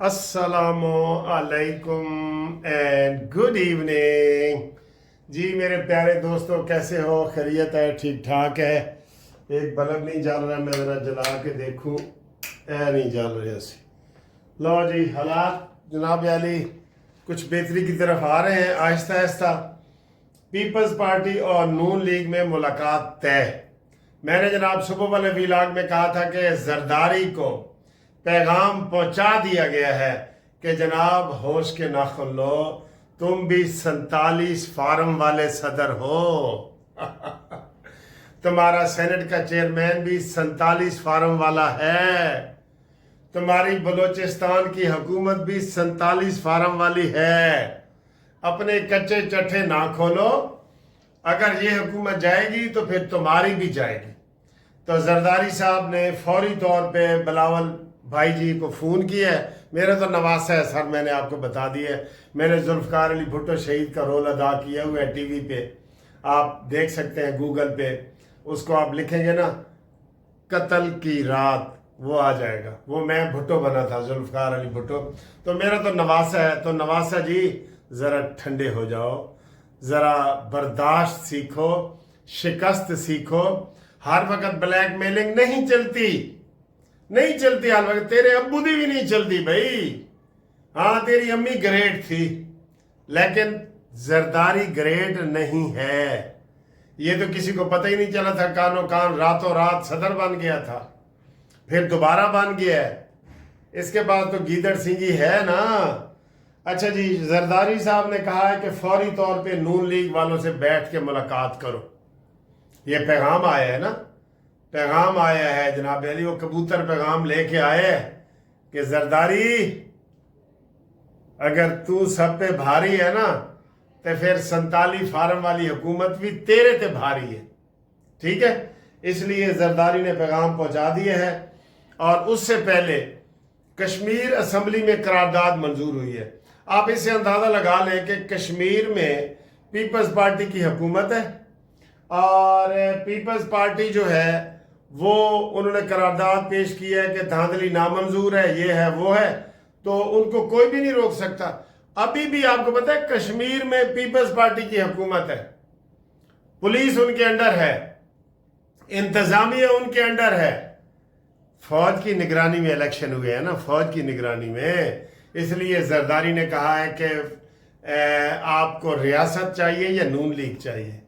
अस्सलामु अलैकुम and good evening. जी मेरे प्यारे दोस्तों, कैसे हो? खैरियत है? ठीक ठाक है? एक बल्ब नहीं जल रहा, मैं ज़रा जला के देखूं। नहीं जल रहे ऐसे। लो जी, हालात जनाब अली कुछ बेहतरी की तरफ आ रहे हैं आहिस्ता आहिस्ता। पीपल्स पार्टी और नून लीग में मुलाकात तय। मैंने जनाब सुबह वाले व्लॉग में कहा था कि जरदारी को पैगाम पहुंचा दिया गया है कि जनाब होश के नाखुन लो, तुम भी 47 फार्म वाले सदर हो। तुम्हारा सेनेट का चेयरमैन भी 47 फार्म वाला है। तुम्हारी बलूचिस्तान की हुकूमत भी 47 फार्म वाली है। अपने कच्चे चट्टे ना खोलो, अगर ये हुकूमत जाएगी तो फिर तुम्हारी भी जाएगी। तो जरदारी साहब ने फौरी तौर पे बिलावल भाई जी को फ़ोन किया है। मेरा तो नवासा है सर, मैंने आपको बता दिया है। मैंने जुल्फ़कार अली भुट्टो शहीद का रोल अदा किया हुआ है टीवी पे, आप देख सकते हैं गूगल पे। उसको आप लिखेंगे ना कत्ल की रात, वो आ जाएगा। वो मैं भुट्टो बना था, जुल्फ़कार अली भुट्टो। तो मेरा तो नवासा है। तो नवासा जी ज़रा ठंडे हो जाओ, ज़रा बर्दाश्त सीखो, शिकस्त सीखो। हर वक्त ब्लैक मेलिंग नहीं चलती, नहीं चलती हर वक्त। तेरे अब्बू दी भी नहीं चलती भाई। हाँ, तेरी अम्मी ग्रेट थी, लेकिन जरदारी ग्रेट नहीं है। ये तो किसी को पता ही नहीं चला था, कानो कान रातों रात सदर बन गया था, फिर दोबारा बन गया है। इसके बाद तो गीदड़ सिंह है ना। अच्छा जी, जरदारी साहब ने कहा है कि फौरी तौर पे नून लीग वालों से बैठ के मुलाकात करो। ये पैगाम आया है ना, पैगाम आया है जनाब अली। वो कबूतर पैगाम लेके आए कि जरदारी अगर तू सब पे भारी है ना, तो फिर 47 फार्म वाली हुकूमत भी तेरे ते भारी है। ठीक है, इसलिए जरदारी ने पैगाम पहुंचा दिए है। और उससे पहले कश्मीर असम्बली में करारदाद मंजूर हुई है। आप इससे अंदाजा लगा लें कि कश्मीर में पीपल्स पार्टी की हुकूमत है, और पीपल्स पार्टी जो है वो उन्होंने करारदाद पेश किया है कि धांधली नामंजूर है, ये है वो है। तो उनको कोई भी नहीं रोक सकता। अभी भी आपको पता है कश्मीर में पीपल्स पार्टी की हुकूमत है, पुलिस उनके अंडर है, इंतजामिया उनके अंडर है। फौज की निगरानी में इलेक्शन हुए हैं ना, फौज की निगरानी में। इसलिए जरदारी ने कहा है कि आपको रियासत चाहिए या नून लीग चाहिए।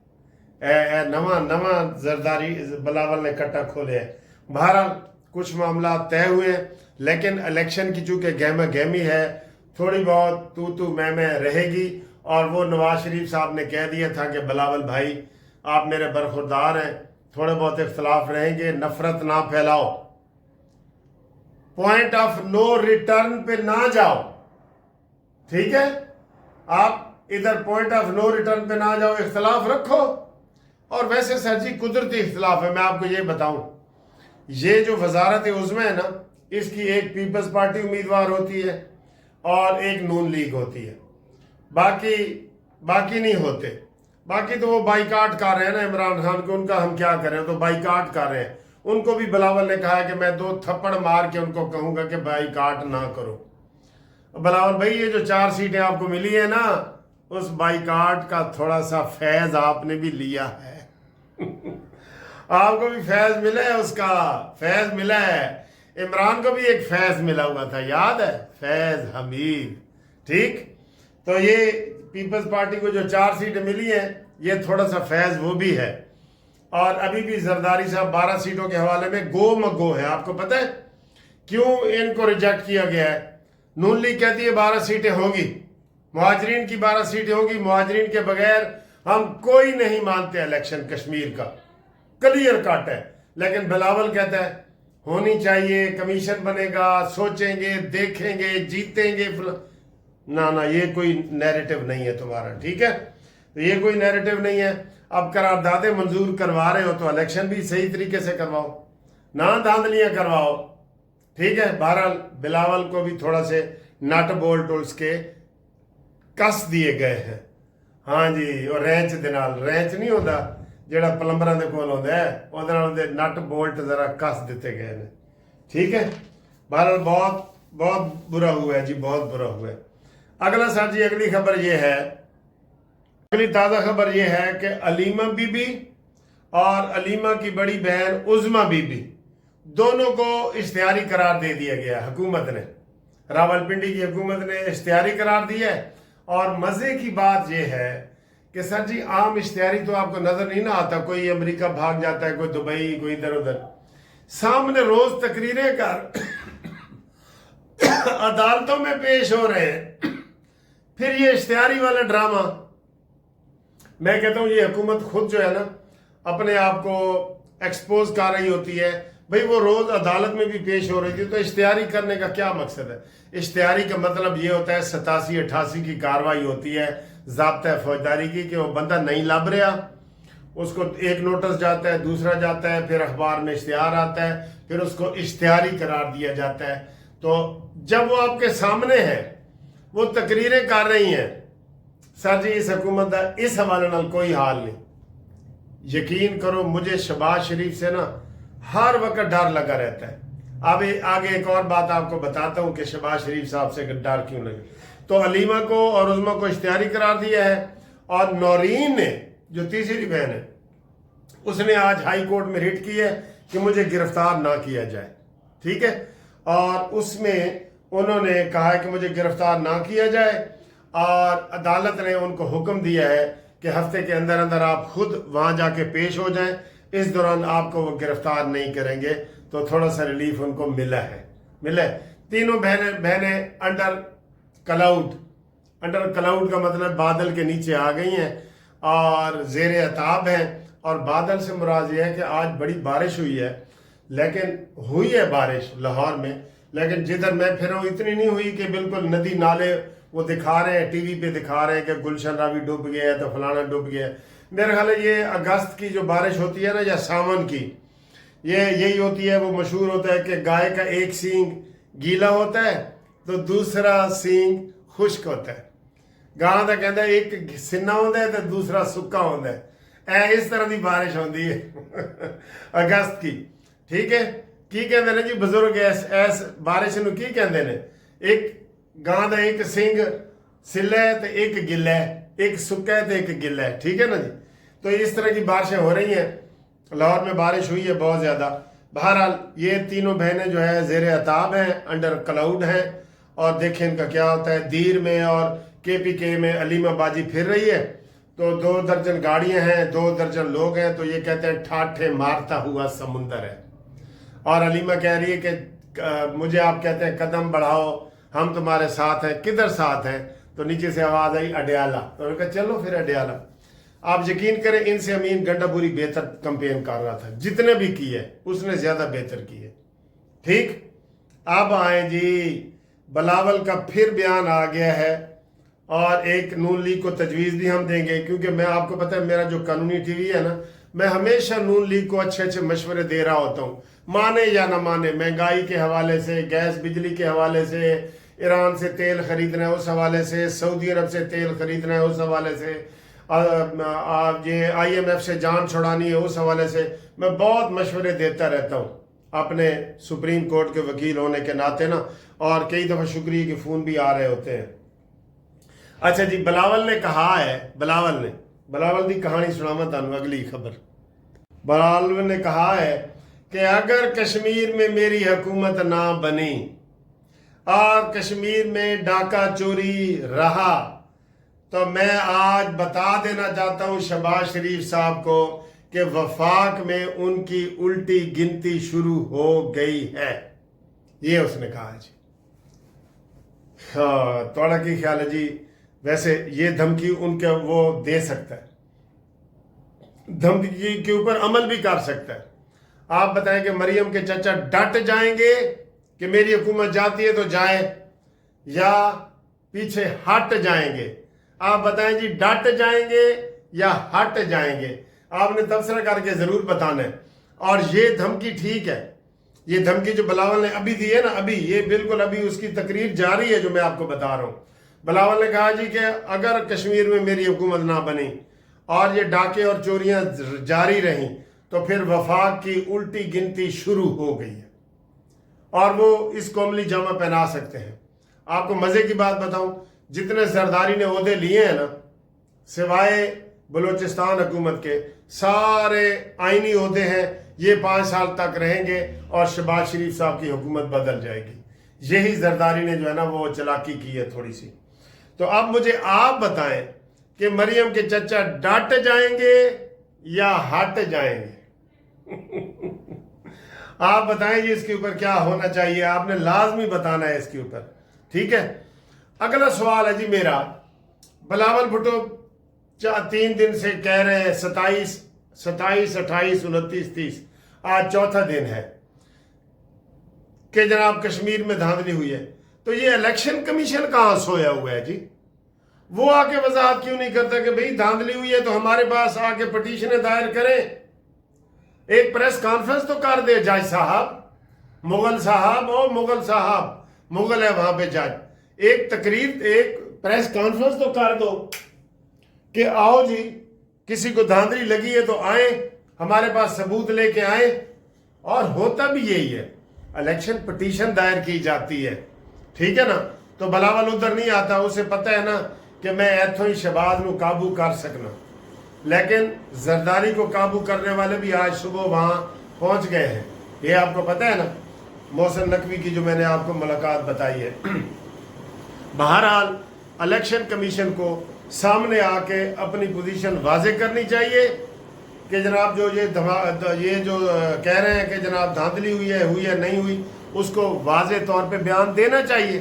नवा नवा जरदारी बिलावल ने कट्टा खोले है। बहरहाल कुछ मामला तय हुए हैं, लेकिन इलेक्शन की चूंकि गहमा गहमी है, थोड़ी बहुत तू मैं रहेगी। और वो नवाज शरीफ साहब ने कह दिया था कि बिलावल भाई आप मेरे बरखुरदार हैं, थोड़े बहुत इख्तलाफ रहेंगे, नफरत ना फैलाओ, पॉइंट ऑफ नो रिटर्न पे ना जाओ। ठीक है, आप इधर पॉइंट ऑफ नो रिटर्न पे ना जाओ, इख्तलाफ रखो। और वैसे सर जी कुदरती इख्तलाफ है। मैं आपको ये बताऊं, ये जो वजारत उज़्मा है ना, इसकी एक पीपल्स पार्टी उम्मीदवार होती है और एक नून लीग होती है, बाकी नहीं होते। बाकी तो वो बाइकाट कर रहे हैं ना इमरान खान को, उनका हम क्या करें, तो बाइकाट कर रहे हैं। उनको भी बिलावल ने कहा है कि मैं 2 थप्पड़ मार के उनको कहूंगा कि बाइकाट ना करो। बिलावल भाई, ये जो 4 सीटें आपको मिली है ना, उस बाइकाट का थोड़ा सा फैज आपने भी लिया है। आपको भी फैज मिला है, उसका फैज मिला है। इमरान को भी एक फैज मिला हुआ था, याद है, फैज हमीद। ठीक, तो ये पीपल्स पार्टी को जो 4 सीटें मिली हैं, ये थोड़ा सा फैज वो भी है। और अभी भी जरदारी साहब 12 सीटों के हवाले में गो मगो है। आपको पता है क्यों इनको रिजेक्ट किया गया है? नून लीग कहती है 12 सीटें होंगी, मुहाजिरीन की 12 सीटें होंगी, मुहाजिरीन के बगैर हम कोई नहीं मानते इलेक्शन कश्मीर का, क्लियर कट है। लेकिन बिलावल कहता है होनी चाहिए, कमीशन बनेगा, सोचेंगे, देखेंगे, जीतेंगे। ना, ये कोई नैरेटिव नहीं है तुम्हारा। ठीक है, तो ये कोई नैरेटिव नहीं है। अब करारदादें मंजूर करवा रहे हो तो इलेक्शन भी सही तरीके से करवाओ, ना धांधलियां करवाओ। ठीक है, बहरहाल बिलावल को भी थोड़ा से नट बोल्ट उसके कस दिए गए हैं। हाँ जी, और रेंच दे नाल, रेंच नहीं होता ਜਿਹੜਾ ਪਲੰਬਰਾਂ ਦੇ ਕੋਲ ਹੁੰਦਾ ਹੈ, ਉਹਦੇ ਨਾਲ ਦੇ ਨਟ ਬੋਲਟ ਜ਼ਰਾ ਕੱਸ ਦਿੱਤੇ ਗਏ ਨੇ। ਠੀਕ ਹੈ, ਬਹਰਹਾਲ ਬਹੁਤ बहुत बुरा हुआ है जी, बहुत बुरा हुआ है। अगला सर जी, अगली खबर ये है, अगली ताज़ा खबर ये है कि अलीमा बीबी और अलीमा की बड़ी बहन उज़मा बीबी दोनों को इश्तिहारी करार दे दिया गया हुकूमत ने। रावलपिंडी की हुकूमत ने इश्तिहारी करार दिया है। और मज़े की बात यह है कि सर जी आम इश्तिहारी तो आपको नज़र नहीं ना आता, कोई अमेरिका भाग जाता है, कोई दुबई, कोई इधर उधर। सामने रोज तकरीरें कर अदालतों में पेश हो रहे हैं, फिर ये इश्तिहारी वाला ड्रामा। मैं कहता हूँ ये हुकूमत खुद जो है ना अपने आप को एक्सपोज कर रही होती है। भाई वो रोज अदालत में भी पेश हो रही थी, तो इश्तिहारी करने का क्या मकसद है? इश्तिहारी का मतलब ये होता है 87-88 की कार्रवाई होती है ज़ाब्ता फौजदारी की, कि वो बंदा नहीं लभ रहा, उसको एक नोटिस जाता है, दूसरा जाता है, फिर अखबार में इश्तिहार आता है, फिर उसको इश्तिहारी करार दिया जाता है। तो जब वो आपके सामने है, वो तकरीरें कर रही हैं, सर जी इस हुकूमत का इस हवाले नाल कोई हाल नहीं। यकीन करो मुझे शहबाज शरीफ से ना हर वक्त डर लगा रहता है। अब आगे एक और बात आपको बताता हूं कि शहबाज शरीफ साहब से डर क्यों लगे। तो अलीमा को और उज़मा को इश्तिहारी करार दिया है, और नौरीन ने जो तीसरी बहन है उसने आज हाई कोर्ट में रिट की है कि मुझे गिरफ्तार ना किया जाए, ठीक है। और उसमें उन्होंने कहा है कि मुझे गिरफ्तार ना किया जाए, और अदालत ने उनको हुक्म दिया है कि हफ्ते के अंदर अंदर आप खुद वहां जाके पेश हो जाएं, इस दौरान आपको वो गिरफ्तार नहीं करेंगे। तो थोड़ा सा रिलीफ उनको मिला है। तीनों बहनें अंडर क्लाउड का मतलब बादल के नीचे आ गई हैं और ज़ेर अताब हैं। और बादल से मुराद ये है कि आज बड़ी बारिश हुई है, लेकिन हुई है बारिश लाहौर में, लेकिन जिधर मैं फिर हूँ इतनी नहीं हुई कि बिल्कुल नदी नाले वो दिखा रहे हैं, टीवी पे दिखा रहे हैं कि गुलशन रावी डूब गया है तो फलाना डूब गया है। मेरे ख्याल है ये अगस्त की जो बारिश होती है ना, या सावन की, ये यही होती है। वो मशहूर होता है कि गाय का एक सींग गीला होता है तो दूसरा सींग खुश्क होता है। गां का कहता है एक सिन्ना होता है तो दूसरा सुक्का होता है। इस तरह की बारिश होती है अगस्त की, ठीक है। की कहते हैं जी बुजुर्ग ऐस बारिश नूं की कहते हैं, एक गां का एक सिंग सिला है तो एक गिला है, एक सुक्का है तो एक गिला है, ठीक है ना जी। तो इस तरह की बारिशें हो रही हैं, लाहौर में बारिश हुई है बहुत ज़्यादा। बहरहाल ये तीनों बहनें जो है ज़ेर अताब हैं, अंडर क्लाउड हैं, और देखें इनका क्या होता है। दीर में और KPK में अलीमा बाजी फिर रही है, तो 2 दर्जन गाड़ियां हैं, 2 दर्जन लोग हैं, तो ये कहते हैं ठाठे मारता हुआ समुंदर है। और अलीमा कह रही है कि मुझे आप कहते हैं कदम बढ़ाओ, हम तुम्हारे साथ हैं। किधर साथ हैं? तो नीचे से आवाज़ आई अडयाला, तो उन्होंने कहा चलो फिर अडयाला। आप यकीन करें इनसे अमीन गंडापुरी बेहतर कंपेन कर रहा था, जितने भी किए उसने ज़्यादा बेहतर किए, ठीक। अब आए जी, बिलावल का फिर बयान आ गया है, और एक नून लीग को तजवीज़ भी हम देंगे, क्योंकि मैं आपको पता है मेरा जो कानूनी टीवी है ना, मैं हमेशा नून लीग को अच्छे अच्छे मशवरे दे रहा होता हूँ, माने या ना माने। महंगाई के हवाले से, गैस बिजली के हवाले से, ईरान से तेल खरीदना है उस हवाले से, सऊदी अरब से तेल खरीदना है उस हवाले से, ये IMF से जान छुड़ानी है उस हवाले से, मैं बहुत मशवरे देता रहता हूँ अपने सुप्रीम कोर्ट के वकील होने के नाते ना। और कई दफ़ा शुक्रिया के फ़ोन भी आ रहे होते हैं। अच्छा जी, बिलावल ने कहा है, बिलावल की कहानी सुनावा तुहानू अगली खबर। बिलावल ने कहा है कि अगर कश्मीर में मेरी हुकूमत ना बनी और कश्मीर में डाका चोरी रहा, तो मैं आज बता देना चाहता हूं शहबाज शरीफ साहब को कि वफाक में उनकी उल्टी गिनती शुरू हो गई है। ये उसने कहा जी। हाँ, थोड़ा की ख्याल है जी। वैसे ये धमकी उनके वो दे सकता है, धमकी के ऊपर अमल भी कर सकता है। आप बताएं कि मरियम के चचा डट जाएंगे कि मेरी हुकूमत जाती है तो जाए, या पीछे हट जाएंगे? आप बताएं जी, डट जाएंगे या हट जाएंगे? आपने तबसरा करके जरूर बताना है। और ये धमकी ठीक है, ये धमकी जो बिलावल ने अभी दी है ना, अभी ये बिल्कुल अभी उसकी तकरीर जारी है जो मैं आपको बता रहा हूं। बिलावल ने कहा जी कि अगर कश्मीर में मेरी हुकूमत ना बनी और ये डाके और चोरियां जारी रहीं, तो फिर वफाक की उल्टी गिनती शुरू हो गई है। اور وہ اس کوملی جامہ پہنا سکتے ہیں۔ آپ کو مزے کی بات بتاؤں، جتنے زرداری نے عہدے لیے ہیں نا، سوائے بلوچستان حکومت کے، سارے آئینی عہدے ہیں، یہ 5 سال تک رہیں گے اور شہباز شریف صاحب کی حکومت بدل جائے گی۔ یہی زرداری نے جو ہے نا وہ چلاکی کی ہے تھوڑی سی۔ تو اب مجھے آپ بتائیں کہ مریم کے چچا ڈٹ جائیں گے یا ہٹ جائیں گے؟ آپ بتائیں جی اس کے اوپر کیا ہونا چاہیے، آپ نے لازمی بتانا ہے اس کے اوپر، ٹھیک ہے؟ اگلا سوال ہے جی میرا، بلاول بھٹو 3 دن سے کہہ رہے ہیں 27، 28، 29، 30، آج چوتھا دن ہے کہ جناب کشمیر میں دھاندلی ہوئی ہے۔ تو یہ الیکشن کمیشن کہاں سویا ہوا ہے جی؟ وہ آ کے وضاحت کیوں نہیں کرتا کہ بھئی دھاندلی ہوئی ہے تو ہمارے پاس آ کے پٹیشنیں دائر کریں، ایک پریس کانفرنس تو کر دے جج صاحب، مغل صاحب، او مغل صاحب، مغل ہے وہاں پہ جج، ایک تقریر، ایک پریس کانفرنس تو کر دو کہ آؤ جی کسی کو دھاندلی لگی ہے تو آئیں، ہمارے پاس ثبوت لے کے آئیں۔ اور ہوتا بھی یہی ہے، الیکشن پٹیشن دائر کی جاتی ہے، ٹھیک ہے نا؟ تو بلاول ادھر نہیں آتا، اسے پتہ ہے نا کہ میں ایتھوں ہی شہباز نو قابو کر سکنا، لیکن زرداری کو قابو کرنے والے بھی آج صبح وہاں پہنچ گئے ہیں، یہ آپ کو پتہ ہے نا، محسن نقوی کی جو میں نے آپ کو ملاقات بتائی ہے۔ بہرحال الیکشن کمیشن کو سامنے آ کے اپنی پوزیشن واضح کرنی چاہیے کہ جناب جو یہ جو کہہ رہے ہیں کہ جناب دھاندلی ہوئی ہے نہیں ہوئی، اس کو واضح طور پہ بیان دینا چاہیے۔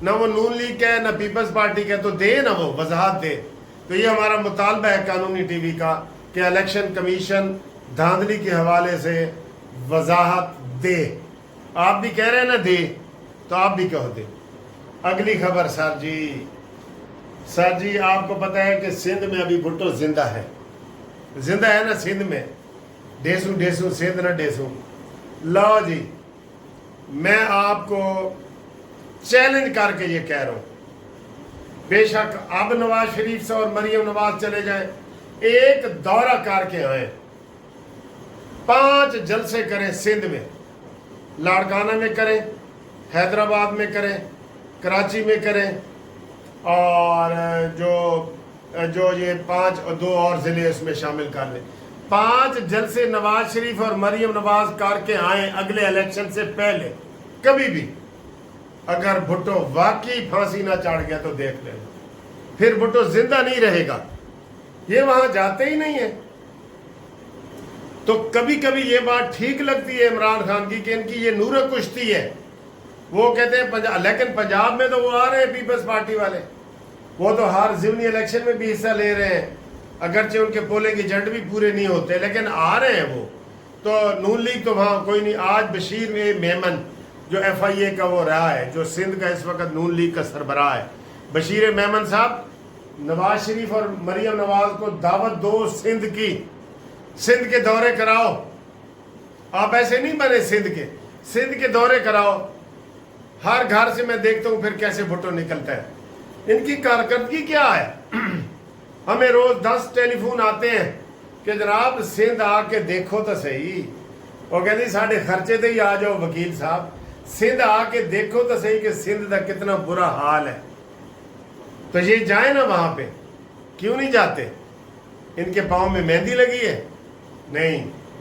نہ وہ نون لیگ کا ہے نہ پیپلز پارٹی کا، تو دے نا، وہ وضاحت دے۔ تو یہ ہمارا مطالبہ ہے قانونی ٹی وی کا کہ الیکشن کمیشن دھاندلی کے حوالے سے وضاحت دے۔ آپ بھی کہہ رہے ہیں نا دے، تو آپ بھی کہو دے۔ اگلی خبر سر جی آپ کو پتہ ہے کہ سندھ میں ابھی بھٹو زندہ ہے نا، سندھ میں ڈیسوں سندھ نہ ڈیسوں۔ لو جی میں آپ کو چیلنج کر کے یہ کہہ رہا ہوں، بے شک اب نواز شریف سے اور مریم نواز چلے جائیں، ایک دورہ کر کے آئیں، 5 جلسے کریں سندھ میں، لاڑکانہ میں کریں، حیدرآباد میں کریں، کراچی میں کریں، اور جو یہ 2 اور ضلع اس میں شامل کر لیں۔ 5 جلسے نواز شریف اور مریم نواز کر کے آئیں اگلے الیکشن سے پہلے، کبھی بھی۔ اگر بھٹو واقعی پھانسی نہ چڑھ گیا تو دیکھ لینا، پھر بھٹو زندہ نہیں رہے گا، یہ وہاں جاتے ہی نہیں ہیں۔ تو کبھی کبھی یہ بات ٹھیک لگتی ہے عمران خان کی کہ ان کی یہ نور کشتی ہے، وہ کہتے ہیں لیکن پنجاب میں تو وہ آ رہے ہیں پیپلز پارٹی والے، وہ تو ہر ضمنی الیکشن میں بھی حصہ لے رہے ہیں، اگرچہ ان کے پولنگ ایجنٹ بھی پورے نہیں ہوتے، لیکن آ رہے ہیں وہ۔ تو نون لیگ تو وہاں کوئی نہیں۔ آج بشیر میمن جو FIA کا وہ رہا ہے، جو سندھ کا اس وقت نون لیگ کا سربراہ ہے، بشیر میمن صاحب، نواز شریف اور مریم نواز کو دعوت دو سندھ کی، سندھ کے دورے کراؤ۔ آپ ایسے نہیں بنے سندھ کے دورے کراؤ۔ ہر گھر سے میں دیکھتا ہوں پھر کیسے بھٹو نکلتا ہے، ان کی کارکردگی کیا ہے؟ ہمیں روز 10 ٹیلی فون آتے ہیں کہ جناب سندھ آ کے دیکھو تو صحیح، وہ کہتے ہیں ساڑھے خرچے تے ہی آ جاؤ وکیل صاحب، سندھ آ کے دیکھو تو صحیح کہ سندھ کا کتنا برا حال ہے۔ تو یہ جائیں نا وہاں پہ، کیوں نہیں جاتے؟ ان کے پاؤں میں مہندی لگی ہے؟ نہیں،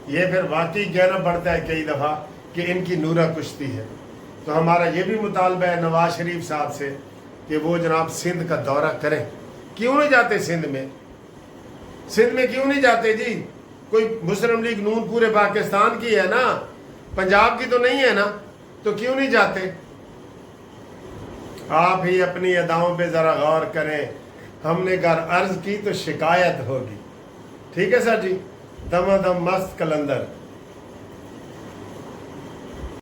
یہ پھر واقعی کہنا پڑتا ہے کئی دفعہ کہ ان کی نورہ کشتی ہے۔ تو ہمارا یہ بھی مطالبہ ہے نواز شریف صاحب سے کہ وہ جناب سندھ کا دورہ کریں۔ کیوں نہیں جاتے سندھ میں کیوں نہیں جاتے جی؟ کوئی مسلم لیگ نون پورے پاکستان کی ہے نا، پنجاب کی تو نہیں ہے نا، تو کیوں نہیں جاتے؟ آپ ہی اپنی اداؤں پہ ذرا غور کریں، ہم نے اگر عرض کی تو شکایت ہوگی۔ ٹھیک ہے سر جی، دم دم مست کلندر۔